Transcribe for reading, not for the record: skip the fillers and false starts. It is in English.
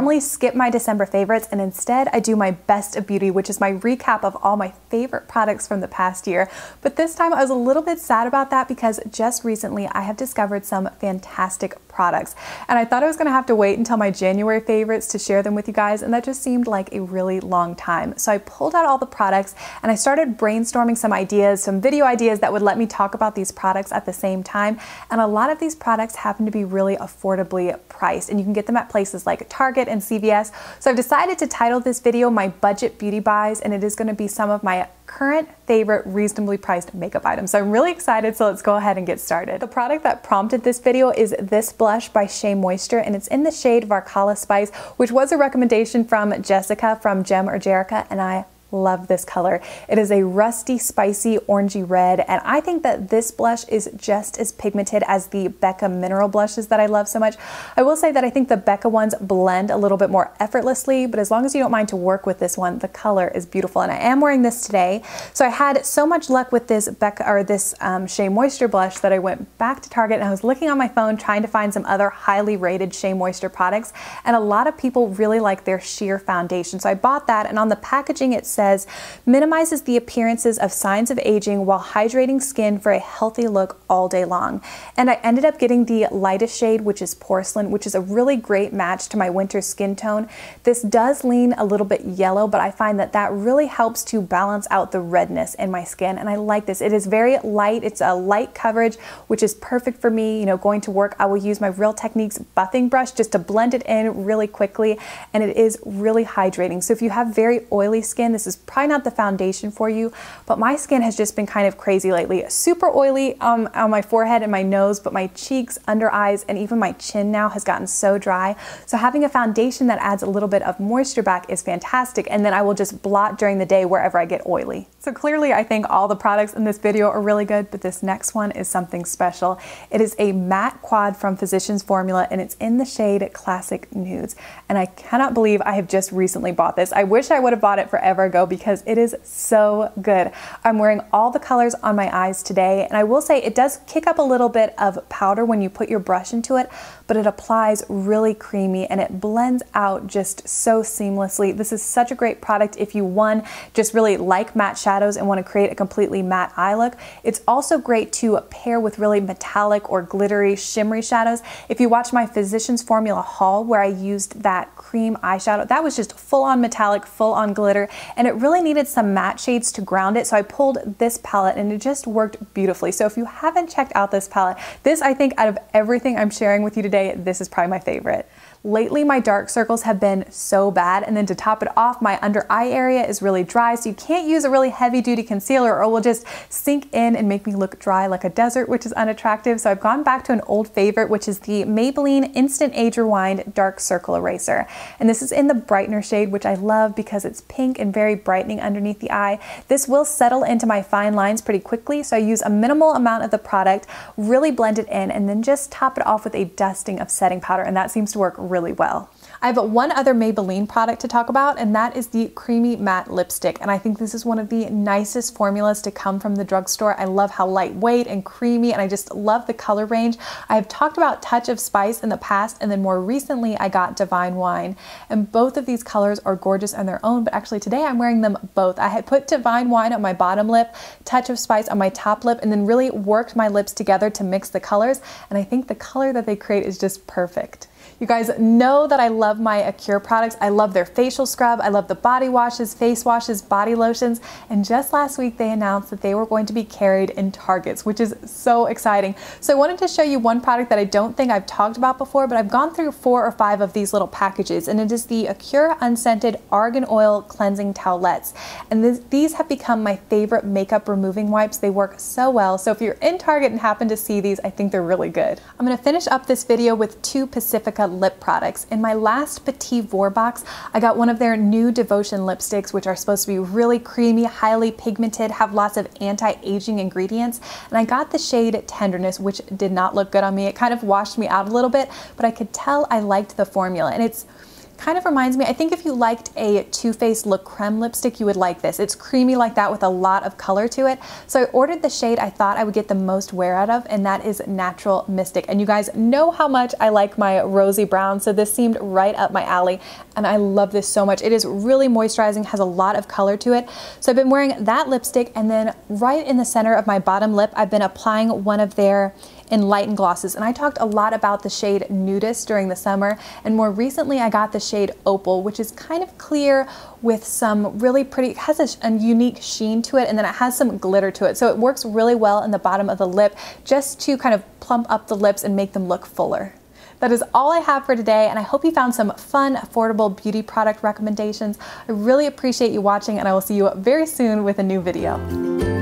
normally skip my December favorites, and instead I do my best of beauty, which is my recap of all my favorite products from the past year. But this time I was a little bit sad about that because just recently I have discovered some fantastic products, and I thought I was gonna have to wait until my January favorites to share them with you guys, and that just seemed like a really long time. So I pulled out all the products and I started brainstorming some ideas, some video ideas that would let me talk about these products at the same time. And a lot of these products happen to be really affordably priced, and you can get them at places like Target and CVS. So I've decided to title this video My Budget Beauty Buys, and it is gonna be some of my current favorite reasonably priced makeup items. So I'm really excited, so let's go ahead and get started. The product that prompted this video is this blush by SheaMoisture, and it's in the shade Varkala Spice, which was a recommendation from Jessica from Gem or Jerica, and I love this color. It is a rusty, spicy, orangey red, and I think that this blush is just as pigmented as the Becca mineral blushes that I love so much. I will say that I think the Becca ones blend a little bit more effortlessly, but as long as you don't mind to work with this one, the color is beautiful, and I am wearing this today. So I had so much luck with this SheaMoisture blush that I went back to Target and I was looking on my phone trying to find some other highly rated SheaMoisture products, and a lot of people really like their sheer foundation. So I bought that, and on the packaging it says minimizes the appearances of signs of aging while hydrating skin for a healthy look all day long. And I ended up getting the lightest shade, which is Porcelain, which is a really great match to my winter skin tone. This does lean a little bit yellow, but I find that that really helps to balance out the redness in my skin, and I like this. It is very light. It's a light coverage, which is perfect for me. You know, going to work, I will use my Real Techniques buffing brush just to blend it in really quickly, and it is really hydrating. So if you have very oily skin, this is probably not the foundation for you, but my skin has just been kind of crazy lately. Super oily on my forehead and my nose, but my cheeks, under eyes, and even my chin now has gotten so dry. So having a foundation that adds a little bit of moisture back is fantastic, and then I will just blot during the day wherever I get oily. So clearly I think all the products in this video are really good, but this next one is something special. It is a matte quad from Physicians Formula, and it's in the shade Classic Nudes, and I cannot believe I have just recently bought this. I wish I would have bought it forever ago because it is so good. I'm wearing all the colors on my eyes today, and I will say it does kick up a little bit of powder when you put your brush into it, but it applies really creamy and it blends out just so seamlessly. This is such a great product if you, one, just really like matte shadows and want to create a completely matte eye look. It's also great to pair with really metallic or glittery, shimmery shadows. If you watch my Physicians Formula haul where I used that cream eyeshadow, that was just full on metallic, full on glitter, and it really needed some matte shades to ground it. So I pulled this palette and it just worked beautifully. So if you haven't checked out this palette, this, I think, out of everything I'm sharing with you today, this is probably my favorite. Lately, my dark circles have been so bad, and then to top it off, my under eye area is really dry, so you can't use a really heavy duty concealer or it will just sink in and make me look dry like a desert, which is unattractive. So I've gone back to an old favorite, which is the Maybelline Instant Age Rewind Dark Circle Eraser. And this is in the Brightener shade, which I love because it's pink and very brightening underneath the eye. This will settle into my fine lines pretty quickly, so I use a minimal amount of the product, really blend it in, and then just top it off with a dusting of setting powder, and that seems to work really well. I have one other Maybelline product to talk about, and that is the Creamy Matte Lipstick. And I think this is one of the nicest formulas to come from the drugstore. I love how lightweight and creamy, and I just love the color range. I have talked about Touch of Spice in the past, and then more recently I got Divine Wine. And both of these colors are gorgeous on their own, but actually today I'm wearing them both. I had put Divine Wine on my bottom lip, Touch of Spice on my top lip, and then really worked my lips together to mix the colors. And I think the color that they create is just perfect. You guys know that I love my Acure products. I love their facial scrub. I love the body washes, face washes, body lotions. And just last week they announced that they were going to be carried in Targets, which is so exciting. So I wanted to show you one product that I don't think I've talked about before, but I've gone through 4 or 5 of these little packages, and it is the Acure Unscented Argan Oil Cleansing Towelettes. And these have become my favorite makeup removing wipes. They work so well. So if you're in Target and happen to see these, I think they're really good. I'm gonna finish up this video with 2 Pacifica lip products. In my last Petit Vour box, I got one of their new Devotion lipsticks, which are supposed to be really creamy, highly pigmented, have lots of anti-aging ingredients. And I got the shade Tenderness, which did not look good on me. It kind of washed me out a little bit, but I could tell I liked the formula. And it's Kind of reminds me, I think if you liked a Too Faced Look Creme lipstick, you would like this. It's creamy like that with a lot of color to it. So I ordered the shade I thought I would get the most wear out of, and that is Natural Mystic. And you guys know how much I like my rosy brown, so this seemed right up my alley, and I love this so much. It is really moisturizing, has a lot of color to it. So I've been wearing that lipstick, and then right in the center of my bottom lip, I've been applying one of their Enlighten glosses, and I talked a lot about the shade Nudist during the summer, and more recently I got the shade Opal, which is kind of clear with some really pretty, it has a unique sheen to it, and then it has some glitter to it, so it works really well in the bottom of the lip just to kind of plump up the lips and make them look fuller. That is all I have for today, and I hope you found some fun, affordable beauty product recommendations. I really appreciate you watching, and I will see you very soon with a new video.